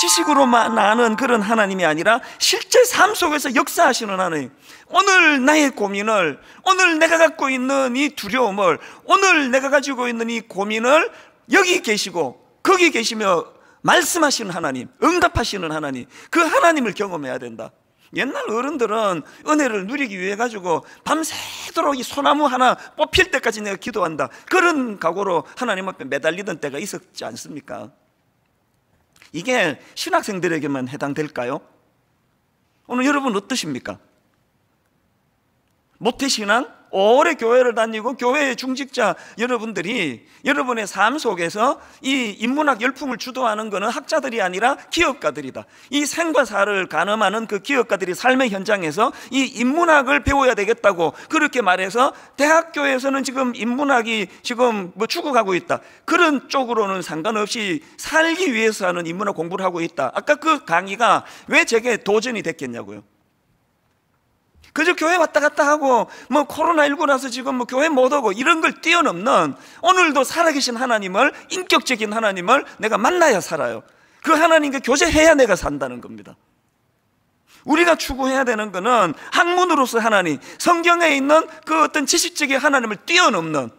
지식으로만 아는 그런 하나님이 아니라 실제 삶 속에서 역사하시는 하나님. 오늘 나의 고민을, 오늘 내가 갖고 있는 이 두려움을, 오늘 내가 가지고 있는 이 고민을 여기 계시고 거기 계시며 말씀하시는 하나님, 응답하시는 하나님, 그 하나님을 경험해야 된다. 옛날 어른들은 은혜를 누리기 위해 가지고 밤새도록 이 소나무 하나 뽑힐 때까지 내가 기도한다, 그런 각오로 하나님 앞에 매달리던 때가 있었지 않습니까? 이게 신학생들에게만 해당될까요? 오늘 여러분 어떠십니까? 모태신앙? 오래 교회를 다니고 교회의 중직자 여러분들이 여러분의 삶 속에서 이 인문학 열풍을 주도하는 것은 학자들이 아니라 기업가들이다. 이 생과 사를 가늠하는 그 기업가들이 삶의 현장에서 이 인문학을 배워야 되겠다고 그렇게 말해서 대학교에서는 지금 인문학이 지금 뭐 죽어가고 있다, 그런 쪽으로는 상관없이 살기 위해서 하는 인문학 공부를 하고 있다. 아까 그 강의가 왜 제게 도전이 됐겠냐고요. 그저 교회 왔다 갔다 하고 뭐 코로나19라서 지금 뭐 교회 못 오고 이런 걸 뛰어넘는, 오늘도 살아계신 하나님을, 인격적인 하나님을 내가 만나야 살아요. 그 하나님과 교제해야 내가 산다는 겁니다. 우리가 추구해야 되는 것은 학문으로서 하나님, 성경에 있는 그 어떤 지식적인 하나님을 뛰어넘는,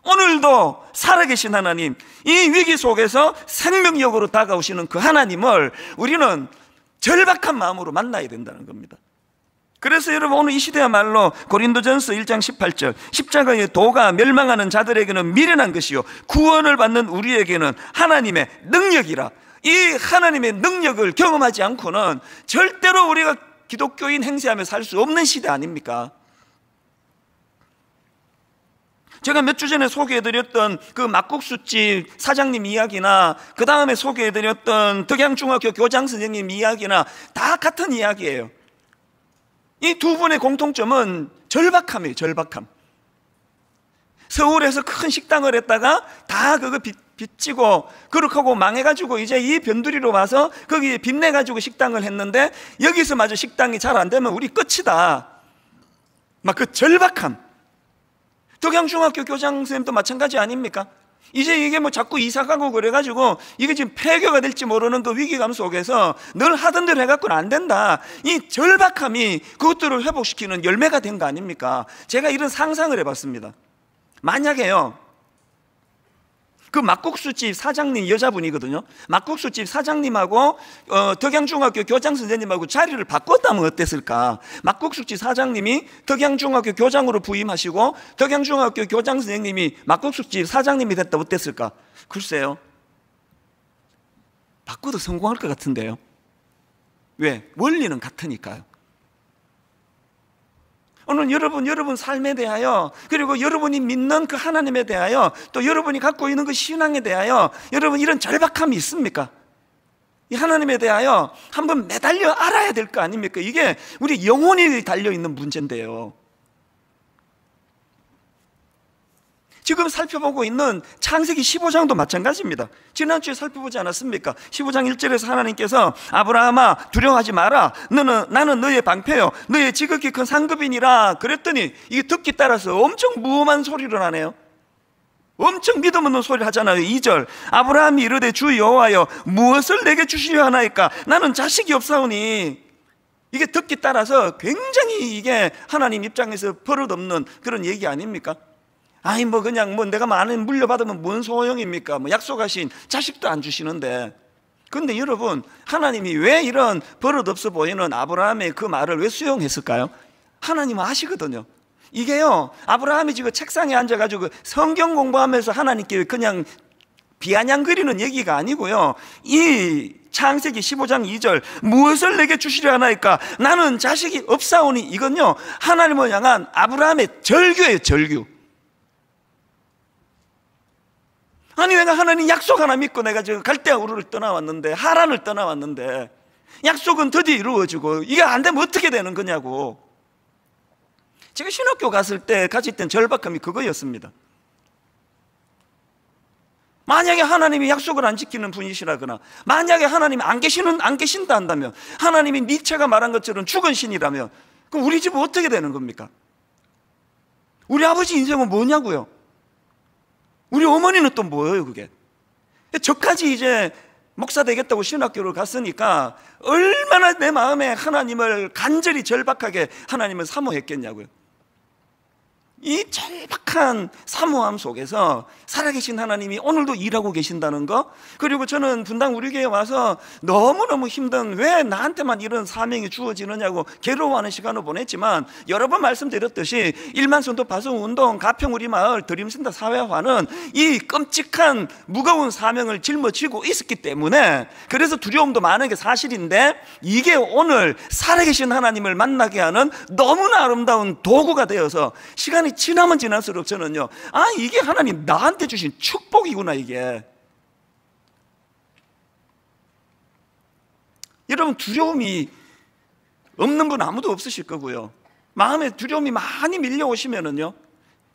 오늘도 살아계신 하나님, 이 위기 속에서 생명력으로 다가오시는 그 하나님을 우리는 절박한 마음으로 만나야 된다는 겁니다. 그래서 여러분, 오늘 이 시대야말로 고린도전서 1장 18절, 십자가의 도가 멸망하는 자들에게는 미련한 것이요 구원을 받는 우리에게는 하나님의 능력이라. 이 하나님의 능력을 경험하지 않고는 절대로 우리가 기독교인 행세하며 살 수 없는 시대 아닙니까? 제가 몇 주 전에 소개해드렸던 그 막국수집 사장님 이야기나 그 다음에 소개해드렸던 덕양중학교 교장 선생님 이야기나 다 같은 이야기예요. 이 두 분의 공통점은 절박함이에요. 절박함. 서울에서 큰 식당을 했다가 다 그거 빚지고 그렇게 하고 망해가지고 이제 이 변두리로 와서 거기에 빚내가지고 식당을 했는데 여기서 마저 식당이 잘 안 되면 우리 끝이다, 막 그 절박함. 덕양중학교 교장 선생님도 마찬가지 아닙니까? 이제 이게 뭐 자꾸 이사 가고 그래가지고 이게 지금 폐교가 될지 모르는 그 위기감 속에서 늘 하던 대로 해갖고는 안 된다, 이 절박함이 그것들을 회복시키는 열매가 된 거 아닙니까? 제가 이런 상상을 해봤습니다. 만약에요, 그 막국수집 사장님 여자분이거든요. 막국수집 사장님하고 덕양중학교 교장 선생님하고 자리를 바꿨다면 어땠을까? 막국수집 사장님이 덕양중학교 교장으로 부임하시고 덕양중학교 교장 선생님이 막국수집 사장님이 됐다, 어땠을까? 글쎄요, 바꿔도 성공할 것 같은데요. 왜? 원리는 같으니까요. 오늘 여러분 삶에 대하여, 그리고 여러분이 믿는 그 하나님에 대하여, 또 여러분이 갖고 있는 그 신앙에 대하여 여러분 이런 절박함이 있습니까? 이 하나님에 대하여 한번 매달려 알아야 될 거 아닙니까? 이게 우리 영혼이 달려있는 문제인데요. 지금 살펴보고 있는 창세기 15장도 마찬가지입니다. 지난주에 살펴보지 않았습니까? 15장 1절에서 하나님께서 아브라함아 두려워하지 마라, 나는 너의 방패요 너의 지극히 큰 상급이니라 그랬더니 이게 듣기 따라서 엄청 무엄한 소리를 하네요. 엄청 믿음 없는 소리를 하잖아요. 2절, 아브라함이 이르되 주 여호와여 무엇을 내게 주시려 하나이까? 나는 자식이 없사오니. 이게 듣기 따라서 굉장히 이게 하나님 입장에서 버릇없는 그런 얘기 아닙니까? 아니 뭐 그냥 뭐 내가 많은 물려받으면 뭔 소용입니까? 뭐 약속하신 자식도 안 주시는데. 그런데 여러분, 하나님이 왜 이런 버릇없어 보이는 아브라함의 그 말을 왜 수용했을까요? 하나님은 아시거든요. 이게요, 아브라함이 지금 책상에 앉아가지고 성경 공부하면서 하나님께 그냥 비아냥거리는 얘기가 아니고요, 이 창세기 15장 2절 무엇을 내게 주시려 하나이까? 나는 자식이 없사오니, 이건요 하나님을 향한 아브라함의 절규예요. 절규. 아니 내가 하나님 약속 하나 믿고 내가 지금 갈대아 우르를 떠나왔는데, 하란을 떠나왔는데 약속은 드디어 이루어지고 이게 안 되면 어떻게 되는 거냐고. 제가 신학교 갔을 때 가졌던 절박함이 그거였습니다. 만약에 하나님이 약속을 안 지키는 분이시라거나, 만약에 하나님이 안 계신다 한다면, 하나님이 니체가 말한 것처럼 죽은 신이라면, 그럼 우리 집은 어떻게 되는 겁니까? 우리 아버지 인생은 뭐냐고요? 우리 어머니는 또 뭐예요 그게? 저까지 이제 목사 되겠다고 신학교를 갔으니까 얼마나 내 마음에 하나님을 간절히 절박하게 하나님을 사모했겠냐고요. 이 절박한 사모함 속에서 살아계신 하나님이 오늘도 일하고 계신다는 거, 그리고 저는 분당 우리 교회에 와서 너무너무 힘든, 왜 나한테만 이런 사명이 주어지느냐고 괴로워하는 시간을 보냈지만, 여러 번 말씀드렸듯이 1만 선도 파송운동, 가평 우리 마을, 드림센터 사회화는 이 끔찍한 무거운 사명을 짊어지고 있었기 때문에, 그래서 두려움도 많은 게 사실인데, 이게 오늘 살아계신 하나님을 만나게 하는 너무나 아름다운 도구가 되어서 시간이 지나면 지날수록 저는요, 이게 하나님 나한테 주신 축복이구나. 이게 여러분, 두려움이 없는 분 아무도 없으실 거고요. 마음에 두려움이 많이 밀려오시면은요,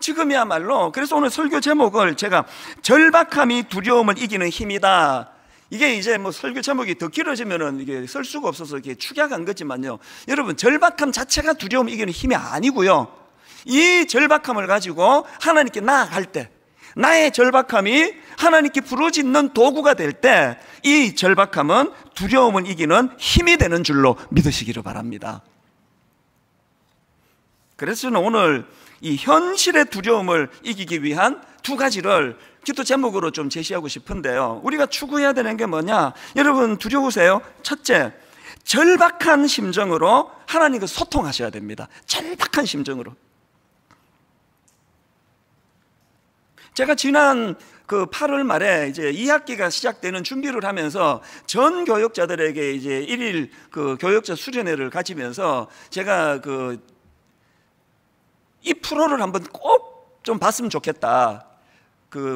지금이야말로, 그래서 오늘 설교 제목을 제가 절박함이 두려움을 이기는 힘이다. 이게 이제 뭐 설교 제목이 더 길어지면은 이게 쓸 수가 없어서 이렇게 축약한 거지만요, 여러분, 절박함 자체가 두려움 이기는 힘이 아니고요, 이 절박함을 가지고 하나님께 나아갈 때, 나의 절박함이 하나님께 부르짖는 도구가 될 때, 이 절박함은 두려움을 이기는 힘이 되는 줄로 믿으시기를 바랍니다. 그래서 저는 오늘 이 현실의 두려움을 이기기 위한 두 가지를 기도 제목으로 좀 제시하고 싶은데요, 우리가 추구해야 되는 게 뭐냐? 여러분, 두려우세요? 첫째, 절박한 심정으로 하나님과 소통하셔야 됩니다. 절박한 심정으로. 제가 지난 8월 말에 이제 2학기가 시작되는 준비를 하면서 전 교역자들에게 이제 1일 교역자 수련회를 가지면서 제가 이 프로를 한번 꼭 좀 봤으면 좋겠다.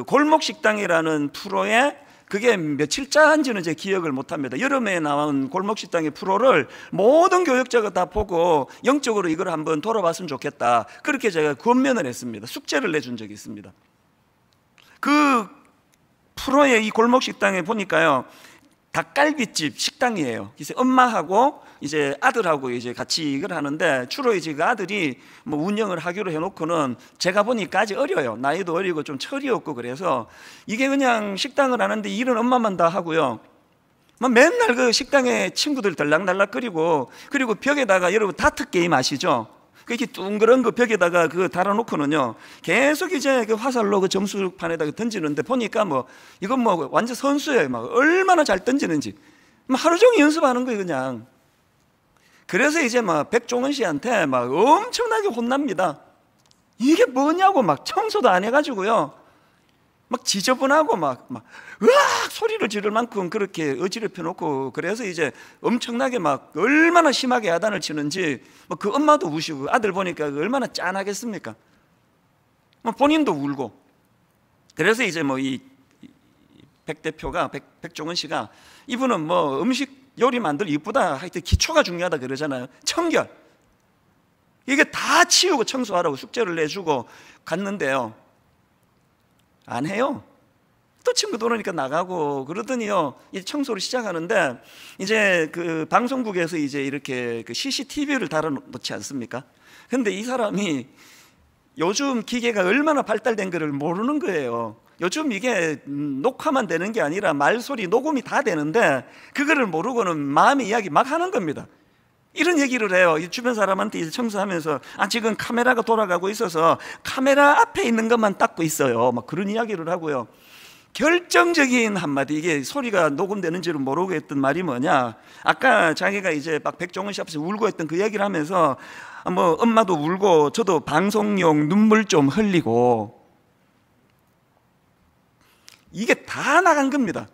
골목식당이라는 프로에, 그게 며칠짜인지는 제 기억을 못합니다. 여름에 나온 골목식당의 프로를 모든 교역자가 다 보고 영적으로 이걸 한번 돌아봤으면 좋겠다. 그렇게 제가 권면을 했습니다. 숙제를 내준 적이 있습니다. 그 프로의 이 골목식당에 보니까요, 닭갈비집 식당이에요. 그래서 엄마하고 이제 아들하고 이제 같이 이걸 하는데, 주로 이제 그 아들이 뭐 운영을 하기로 해놓고는, 제가 보니까 아직 어려요. 나이도 어리고 좀 철이 없고, 그래서 이게 그냥 식당을 하는데 일은 엄마만 다 하고요, 맨날 그 식당에 친구들 들락날락거리고, 그리고 벽에다가, 여러분 다트 게임 아시죠? 이렇게 둥그런 거 벽에다가 달아놓고는요, 계속 이제 화살로 점수판에다가 던지는데, 보니까 이건 완전 선수예요. 얼마나 잘 던지는지. 하루 종일 연습하는 거예요, 그냥. 그래서 이제 백종원 씨한테 엄청나게 혼납니다. 이게 뭐냐고, 청소도 안 해가지고요, 지저분하고 으악 소리를 지를 만큼 그렇게 어지럽혀 놓고, 그래서 이제 엄청나게 얼마나 심하게 야단을 치는지 그 엄마도 우시고, 아들 보니까 얼마나 짠하겠습니까? 본인도 울고. 그래서 이제 이 백 대표가, 백종원 씨가, 이분은 음식 요리 만들 이쁘다, 하여튼 기초가 중요하다 그러잖아요. 청결, 이게 다 치우고 청소하라고 숙제를 내주고 갔는데요, 안 해요. 또 친구들 오니까 나가고 그러더니요, 이제 청소를 시작하는데, 이제 방송국에서 이제 이렇게 CCTV를 달아놓지 않습니까? 근데 이 사람이 요즘 기계가 얼마나 발달된 거를 모르는 거예요. 요즘 이게 녹화만 되는 게 아니라 말소리, 녹음이 다 되는데, 그거를 모르고는 마음의 이야기 막 하는 겁니다. 이런 얘기를 해요. 주변 사람한테 이제 청소하면서, 지금 카메라가 돌아가고 있어서 카메라 앞에 있는 것만 닦고 있어요. 그런 이야기를 하고요. 결정적인 한마디, 이게 소리가 녹음되는지를 모르고 했던 말이 뭐냐, 아까 자기가 이제 백종원 씨 앞에서 울고 했던 그 얘기를 하면서, 엄마도 울고 저도 방송용 눈물 좀 흘리고, 이게 다 나간 겁니다.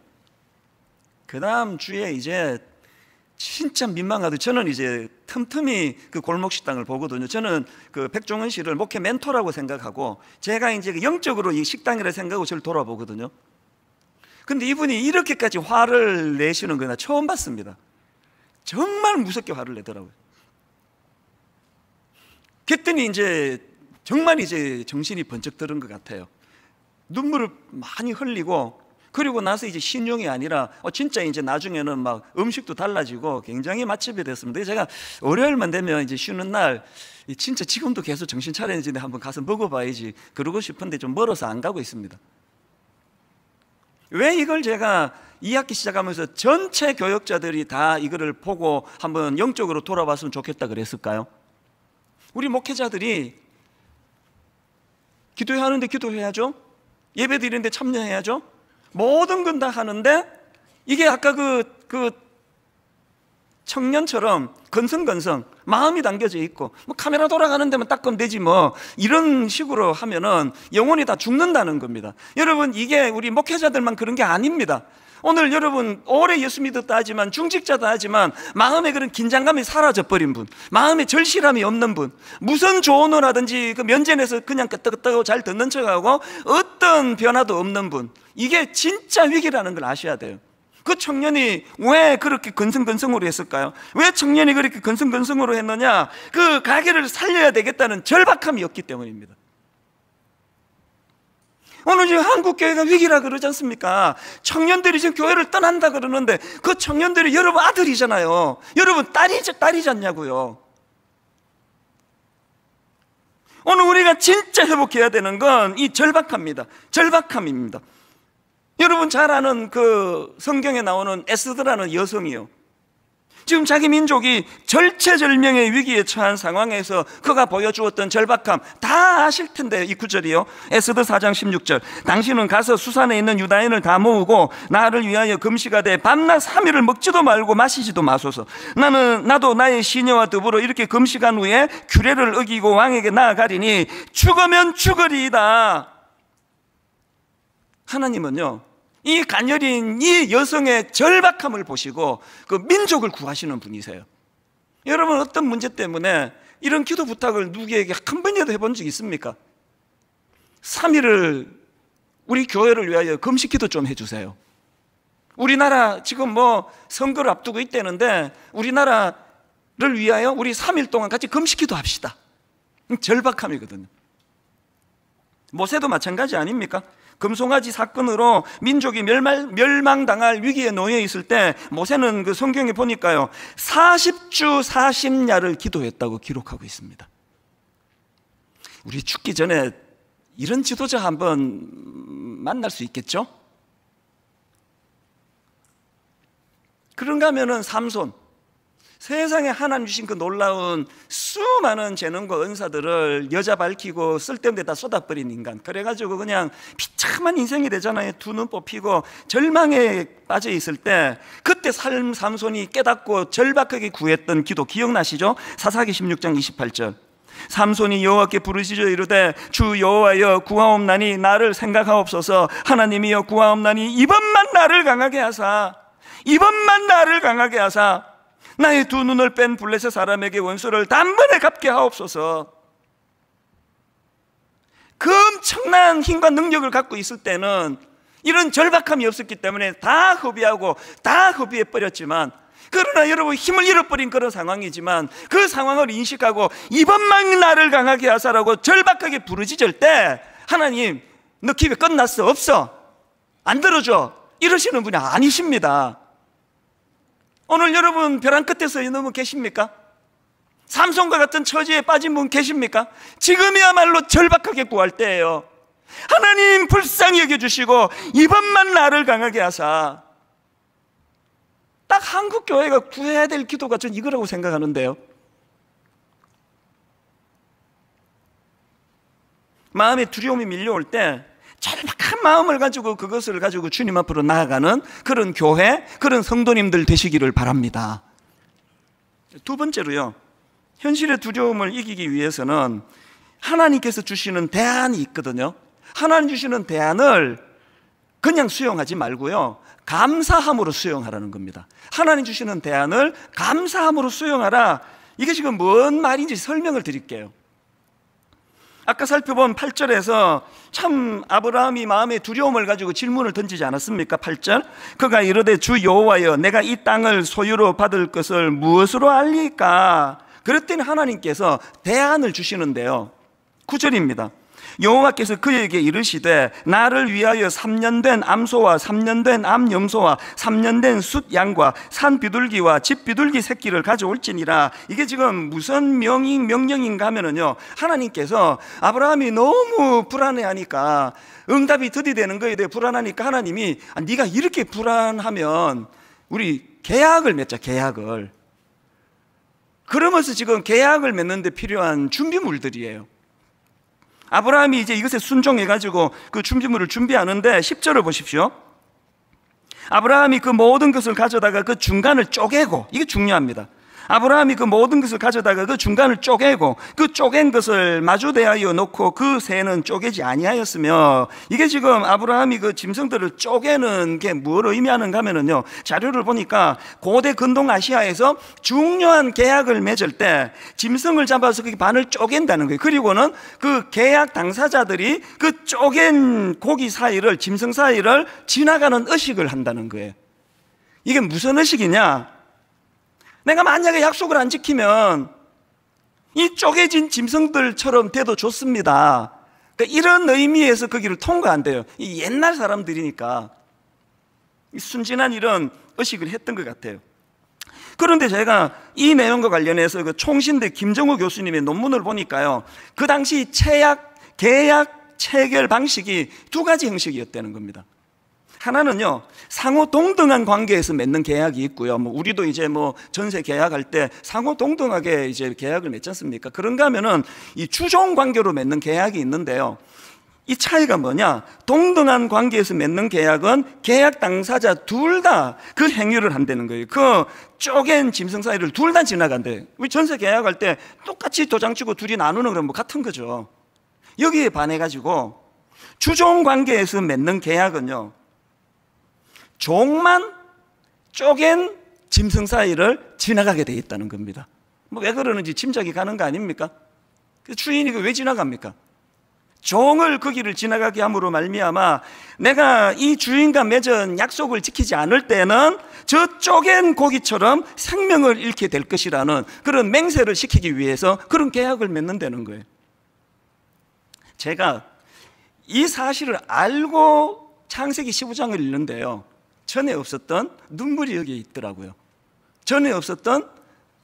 그 다음 주에 이제 진짜 민망하더라고요. 저는 이제 틈틈이 골목식당을 보거든요. 저는 백종원 씨를 목회 멘토라고 생각하고, 제가 이제 영적으로 이 식당이라 생각하고 저를 돌아보거든요. 근데 이분이 이렇게까지 화를 내시는 거 나 처음 봤습니다. 정말 무섭게 화를 내더라고요. 그랬더니 이제 정말 이제 정신이 번쩍 들은 것 같아요. 눈물을 많이 흘리고, 그리고 나서 이제 신용이 아니라 진짜 이제 나중에는 음식도 달라지고 굉장히 맛집이 됐습니다. 제가 월요일만 되면 이제 쉬는 날, 진짜 지금도 계속 정신 차리는지 한번 가서 먹어봐야지 그러고 싶은데 좀 멀어서 안 가고 있습니다. 왜 이걸 제가 2학기 시작하면서 전체 교역자들이 다 이거를 보고 한번 영적으로 돌아봤으면 좋겠다 그랬을까요? 우리 목회자들이 기도해야 하는데 기도해야죠. 예배 드리는데 참여해야죠. 모든 건 다 하는데 이게 아까 그 청년처럼 건성건성 마음이 담겨져 있고 뭐 카메라 돌아가는 데만 닦으면 되지 뭐 이런 식으로 하면은 영혼이 다 죽는다는 겁니다. 여러분, 이게 우리 목회자들만 그런 게 아닙니다. 오늘 여러분 오래 예수 믿었다 하지만 중직자다 하지만 마음에 그런 긴장감이 사라져버린 분, 마음에 절실함이 없는 분, 무슨 조언을 하든지 그 면전에서 그냥 끄떡끄떡하고 잘 듣는 척하고 어떤 변화도 없는 분, 이게 진짜 위기라는 걸 아셔야 돼요. 그 청년이 왜 그렇게 건성건성으로 했을까요? 왜 청년이 그렇게 건성건성으로 했느냐? 그 가게를 살려야 되겠다는 절박함이 없기 때문입니다. 오늘 지금 한국교회가 위기라 그러지 않습니까? 청년들이 지금 교회를 떠난다 그러는데 그 청년들이 여러분 아들이잖아요. 여러분 딸이지 않냐고요. 오늘 우리가 진짜 회복해야 되는 건 이 절박함입니다. 여러분 잘 아는 그 성경에 나오는 에스더라는 여성이요, 지금 자기 민족이 절체절명의 위기에 처한 상황에서 그가 보여주었던 절박함 다 아실 텐데, 이 구절이요, 에스더 4장 16절. 당신은 가서 수산에 있는 유다인을 다 모으고 나를 위하여 금식하되 밤낮 3일을 먹지도 말고 마시지도 마소서. 나도 나의 시녀와 더불어 이렇게 금식한 후에 규례를 어기고 왕에게 나아가리니 죽으면 죽으리이다. 하나님은요, 이 가녀린 이 여성의 절박함을 보시고 그 민족을 구하시는 분이세요. 여러분, 어떤 문제 때문에 이런 기도 부탁을 누구에게 한 번이라도 해본 적 있습니까? 3일을 우리 교회를 위하여 금식 기도 좀 해주세요. 우리나라 지금 뭐 선거를 앞두고 있다는데 우리나라를 위하여 우리 3일 동안 같이 금식 기도 합시다. 절박함이거든요. 모세도 마찬가지 아닙니까? 금송아지 사건으로 민족이 멸망당할 위기에 놓여 있을 때 모세는 그 성경에 보니까요 40주 40야를 기도했다고 기록하고 있습니다. 우리 죽기 전에 이런 지도자 한번 만날 수 있겠죠? 그런가 하면은 삼손, 세상에 하나님 주신 그 놀라운 수많은 재능과 은사들을 여자 밝히고 쓸데없는 데다 쏟아버린 인간, 그래가지고 그냥 비참한 인생이 되잖아요. 두 눈 뽑히고 절망에 빠져 있을 때 그때 삼손이 깨닫고 절박하게 구했던 기도 기억나시죠? 사사기 16장 28절. 삼손이 여호와께 부르짖어 이르되 주 여호와여 구하옵나니 나를 생각하옵소서. 하나님이여 구하옵나니 이번만 나를 강하게 하사, 이번만 나를 강하게 하사 나의 두 눈을 뺀 블레셋 사람에게 원수를 단번에 갚게 하옵소서. 그 엄청난 힘과 능력을 갖고 있을 때는 이런 절박함이 없었기 때문에 다 허비하고 다 허비해버렸지만, 그러나 여러분 힘을 잃어버린 그런 상황이지만 그 상황을 인식하고 이번만 나를 강하게 하사라고 절박하게 부르짖을 때 하나님 너 기회 끝났어, 없어, 안 들어줘 이러시는 분이 아니십니다. 오늘 여러분 벼랑 끝에서 있는 분 계십니까? 삼손과 같은 처지에 빠진 분 계십니까? 지금이야말로 절박하게 구할 때예요. 하나님 불쌍히 여겨주시고 이번만 나를 강하게 하사. 딱 한국교회가 구해야 될 기도가 전 이거라고 생각하는데요. 마음에 두려움이 밀려올 때 절박한 마음을 가지고 그것을 가지고 주님 앞으로 나아가는 그런 교회, 그런 성도님들 되시기를 바랍니다. 두 번째로요, 현실의 두려움을 이기기 위해서는 하나님께서 주시는 대안이 있거든요. 하나님 주시는 대안을 그냥 수용하지 말고요, 감사함으로 수용하라는 겁니다. 하나님 주시는 대안을 감사함으로 수용하라. 이게 지금 뭔 말인지 설명을 드릴게요. 아까 살펴본 8절에서 참 아브라함이 마음의 두려움을 가지고 질문을 던지지 않았습니까? 8절, 그가 이르되 주 여호와여 내가 이 땅을 소유로 받을 것을 무엇으로 알리까? 그랬더니 하나님께서 대안을 주시는데요, 9절입니다. 여호와께서 그에게 이르시되 나를 위하여 3년 된 암소와 3년 된 암염소와 3년 된 숫양과 산 비둘기와 집 비둘기 새끼를 가져올지니라. 이게 지금 무슨 명령인가 하면은요, 하나님께서 아브라함이 너무 불안해하니까, 응답이 들이대는 거에 대해 불안하니까 하나님이 네가 이렇게 불안하면 우리 계약을 맺자, 계약을. 그러면서 지금 계약을 맺는 데 필요한 준비물들이에요. 아브라함이 이제 이것에 순종해가지고 그 준비물을 준비하는데 10절을 보십시오. 아브라함이 그 모든 것을 가져다가 그 중간을 쪼개고, 이게 중요합니다. 아브라함이 그 모든 것을 가져다가 그 중간을 쪼개고 그 쪼갠 것을 마주대하여 놓고 그 새는 쪼개지 아니하였으며, 이게 지금 아브라함이 그 짐승들을 쪼개는 게 뭘 의미하는가 하면은요, 자료를 보니까 고대 근동 아시아에서 중요한 계약을 맺을 때 짐승을 잡아서 그 반을 쪼갠다는 거예요. 그리고는 그 계약 당사자들이 그 쪼갠 고기 사이를, 짐승 사이를 지나가는 의식을 한다는 거예요. 이게 무슨 의식이냐? 내가 만약에 약속을 안 지키면 이 쪼개진 짐승들처럼 돼도 좋습니다. 그러니까 이런 의미에서 거기를 통과한대요. 이 옛날 사람들이니까 순진한 이런 의식을 했던 것 같아요. 그런데 제가 이 내용과 관련해서 그 총신대 김정우 교수님의 논문을 보니까요, 그 당시 계약 체결 방식이 두 가지 형식이었다는 겁니다. 하나는요, 상호 동등한 관계에서 맺는 계약이 있고요. 우리도 이제 전세 계약할 때 상호 동등하게 이제 계약을 맺지 않습니까? 그런가 하면은 이 주종 관계로 맺는 계약이 있는데요. 이 차이가 뭐냐? 동등한 관계에서 맺는 계약은 계약 당사자 둘 다 그 행위를 한다는 거예요. 그 쪼갠 짐승 사이를 둘 다 지나간대요. 우리 전세 계약할 때 똑같이 도장 찍고 둘이 나누는 건 같은 거죠. 여기에 반해가지고 주종 관계에서 맺는 계약은요, 종만 쪼갠 짐승 사이를 지나가게 돼 있다는 겁니다. 왜 그러는지 짐작이 가는 거 아닙니까? 주인이 왜 지나갑니까? 종을 그 길을 지나가게 함으로 말미암아 내가 이 주인과 맺은 약속을 지키지 않을 때는 저 쪼갠 고기처럼 생명을 잃게 될 것이라는 그런 맹세를 시키기 위해서 그런 계약을 맺는다는 거예요. 제가 이 사실을 알고 창세기 15장을 읽는데요, 전에 없었던 눈물이 여기에 있더라고요. 전에 없었던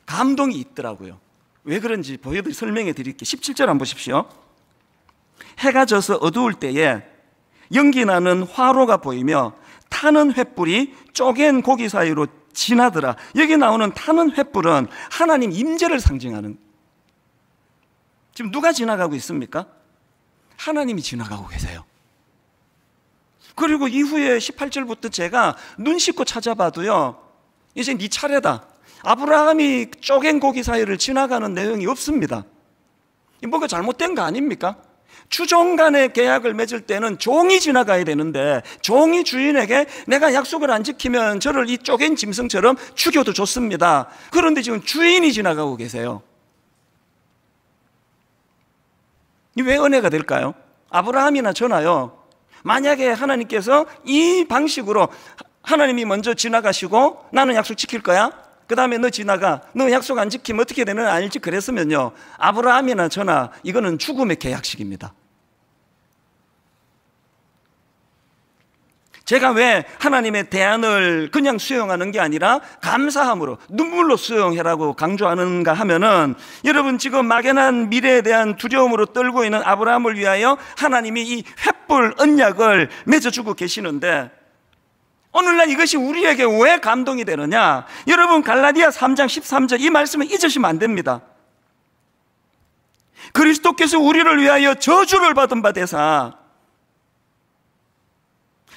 감동이 있더라고요. 왜 그런지 설명해 드릴게요. 17절 한번 보십시오. 해가 져서 어두울 때에 연기나는 화로가 보이며 타는 횃불이 쪼갠 고기 사이로 지나더라. 여기 나오는 타는 횃불은 하나님 임재를 상징하는, 지금 누가 지나가고 있습니까? 하나님이 지나가고 계세요. 그리고 이후에 18절부터 제가 눈 씻고 찾아봐도요, 이제 네 차례다, 아브라함이 쪼갠 고기 사이를 지나가는 내용이 없습니다. 뭐가 잘못된 거 아닙니까? 주종 간의 계약을 맺을 때는 종이 지나가야 되는데, 종이 주인에게 내가 약속을 안 지키면 저를 이 쪼갠 짐승처럼 죽여도 좋습니다. 그런데 지금 주인이 지나가고 계세요. 이게 왜 은혜가 될까요? 아브라함이나 저나요, 만약에 하나님께서 이 방식으로 하나님이 먼저 지나가시고 나는 약속 지킬 거야, 그 다음에 너 지나가, 너 약속 안 지키면 어떻게 되는 알지 그랬으면요, 아브라함이나 저나 이거는 죽음의 계약식입니다. 제가 왜 하나님의 대안을 그냥 수용하는 게 아니라 감사함으로 눈물로 수용해라고 강조하는가 하면은, 여러분 지금 막연한 미래에 대한 두려움으로 떨고 있는 아브라함을 위하여 하나님이 이 횃불 언약을 맺어주고 계시는데, 오늘날 이것이 우리에게 왜 감동이 되느냐? 여러분 갈라디아 3장 13절 이 말씀을 잊으시면 안 됩니다. 그리스도께서 우리를 위하여 저주를 받은 바 되사,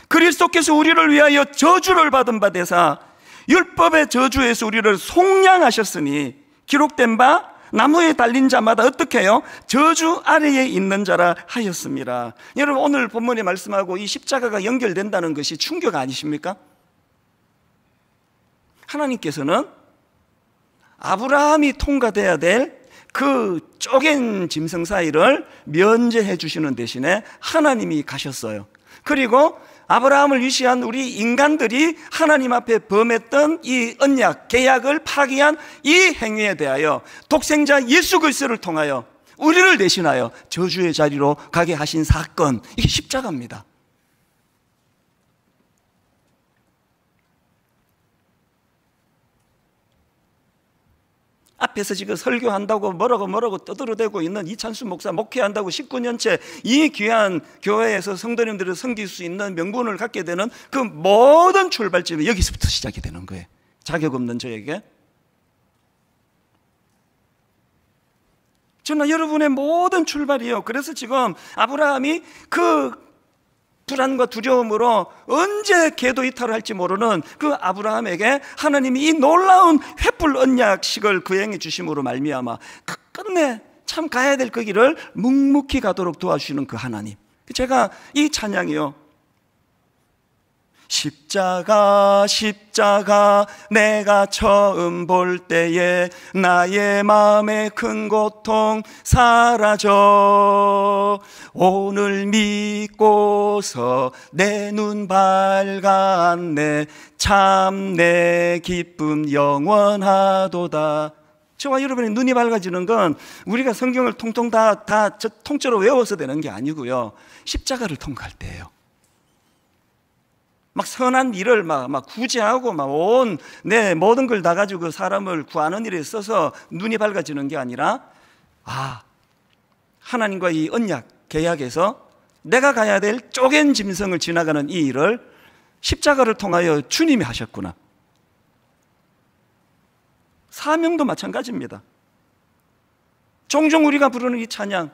그리스도께서 우리를 위하여 저주를 받은 바 되사 율법의 저주에서 우리를 속량하셨으니 기록된 바 나무에 달린 자마다 어떻게 해요? 저주 아래에 있는 자라 하였습니다. 여러분 오늘 본문의 말씀하고 이 십자가가 연결된다는 것이 충격 아니십니까? 하나님께서는 아브라함이 통과돼야 될 그 쪼갠 짐승 사이를 면제해 주시는 대신에 하나님이 가셨어요. 그리고 아브라함을 위시한 우리 인간들이 하나님 앞에 범했던 이 언약, 계약을 파기한 이 행위에 대하여 독생자 예수 그리스도를 통하여 우리를 대신하여 저주의 자리로 가게 하신 사건, 이게 십자가입니다. 앞에서 지금 설교한다고 뭐라고 떠들어대고 있는 이찬수 목사, 목회한다고 19년째 이 귀한 교회에서 성도님들을 섬길 수 있는 명분을 갖게 되는 그 모든 출발점이 여기서부터 시작이 되는 거예요. 자격 없는 저에게. 저는 여러분의 모든 출발이요. 그래서 지금 아브라함이 그 불안과 두려움으로 언제 궤도 이탈을 할지 모르는 그 아브라함에게 하나님이 이 놀라운 횃불 언약식을 거행해 주심으로 말미암아 끝내 참 가야 될 그 길을 묵묵히 가도록 도와주시는 그 하나님. 제가 이 찬양이요, 십자가 십자가 내가 처음 볼 때에 나의 마음의 큰 고통 사라져 오늘 믿고서 내 눈 밝았네 참 내 기쁨 영원하도다. 저와 여러분의 눈이 밝아지는 건 우리가 성경을 통통 다 통째로 외워서 되는 게 아니고요, 십자가를 통과할 때예요. 막 선한 일을 막 구제하고 막 온 내 모든 걸 다 가지고 사람을 구하는 일에 있어서 눈이 밝아지는 게 아니라, 하나님과 이 언약 계약에서 내가 가야 될 쪼갠 짐승을 지나가는 이 일을 십자가를 통하여 주님이 하셨구나. 사명도 마찬가지입니다. 종종 우리가 부르는 이 찬양,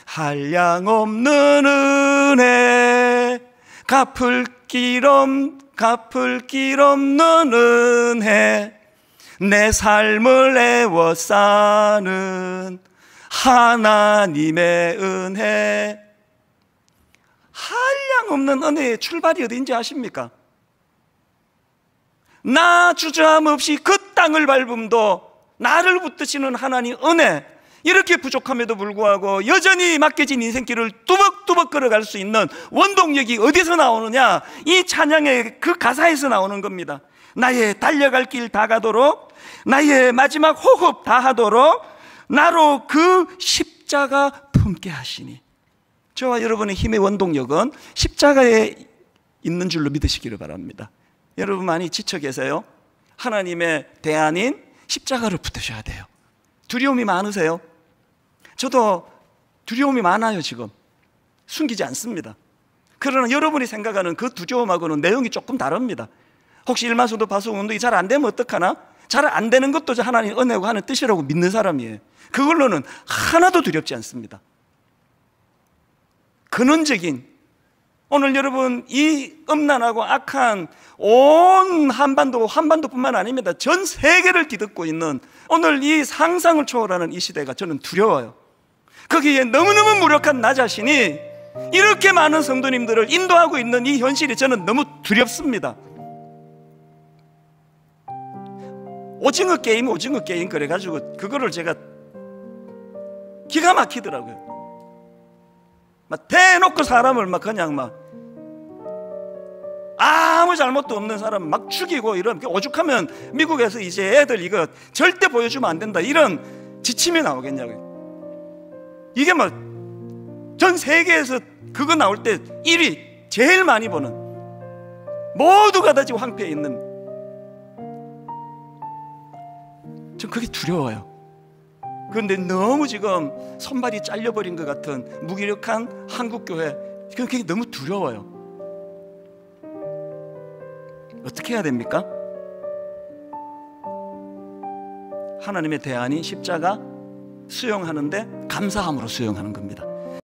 한량없는 은혜 갚을 길 없는 은혜 내 삶을 애워싸는 하나님의 은혜. 한량없는 은혜의 출발이 어디인지 아십니까? 나 주저함 없이 그 땅을 밟음도 나를 붙드시는 하나님 은혜, 이렇게 부족함에도 불구하고 여전히 맡겨진 인생길을 뚜벅뚜벅 걸어갈 수 있는 원동력이 어디서 나오느냐? 이 찬양의 그 가사에서 나오는 겁니다. 나의 달려갈 길 다 가도록, 나의 마지막 호흡 다 하도록 나로 그 십자가 품게 하시니. 저와 여러분의 힘의 원동력은 십자가에 있는 줄로 믿으시기를 바랍니다. 여러분 많이 지쳐 계세요? 하나님의 대안인 십자가를 붙드셔야 돼요. 두려움이 많으세요? 저도 두려움이 많아요. 지금 숨기지 않습니다. 그러나 여러분이 생각하는 그 두려움하고는 내용이 조금 다릅니다. 혹시 일마수도 파수 운동이 잘 안 되면 어떡하나? 잘 안 되는 것도 하나님 은혜고 하는 뜻이라고 믿는 사람이에요. 그걸로는 하나도 두렵지 않습니다. 근원적인, 오늘 여러분 이 음란하고 악한 온 한반도뿐만 아닙니다. 전 세계를 뒤덮고 있는 오늘 이 상상을 초월하는 이 시대가 저는 두려워요. 거기에 너무너무 무력한 나 자신이 이렇게 많은 성도님들을 인도하고 있는 이 현실이 저는 너무 두렵습니다. 오징어 게임 그래가지고 그거를 제가 기가 막히더라고요. 막 대놓고 사람을 막 그냥 막 아무 잘못도 없는 사람 막 죽이고 이런, 오죽하면 미국에서 이제 애들 이거 절대 보여주면 안 된다 이런 지침이 나오겠냐고요. 이게 막 전 세계에서 그거 나올 때 1위 제일 많이 보는, 모두가 다 지금 황폐해 있는, 전 그게 두려워요. 그런데 너무 지금 손발이 잘려버린 것 같은 무기력한 한국교회, 그게 너무 두려워요. 어떻게 해야 됩니까? 하나님의 대안이 십자가 수용하는데 감사함으로 수용하는 겁니다.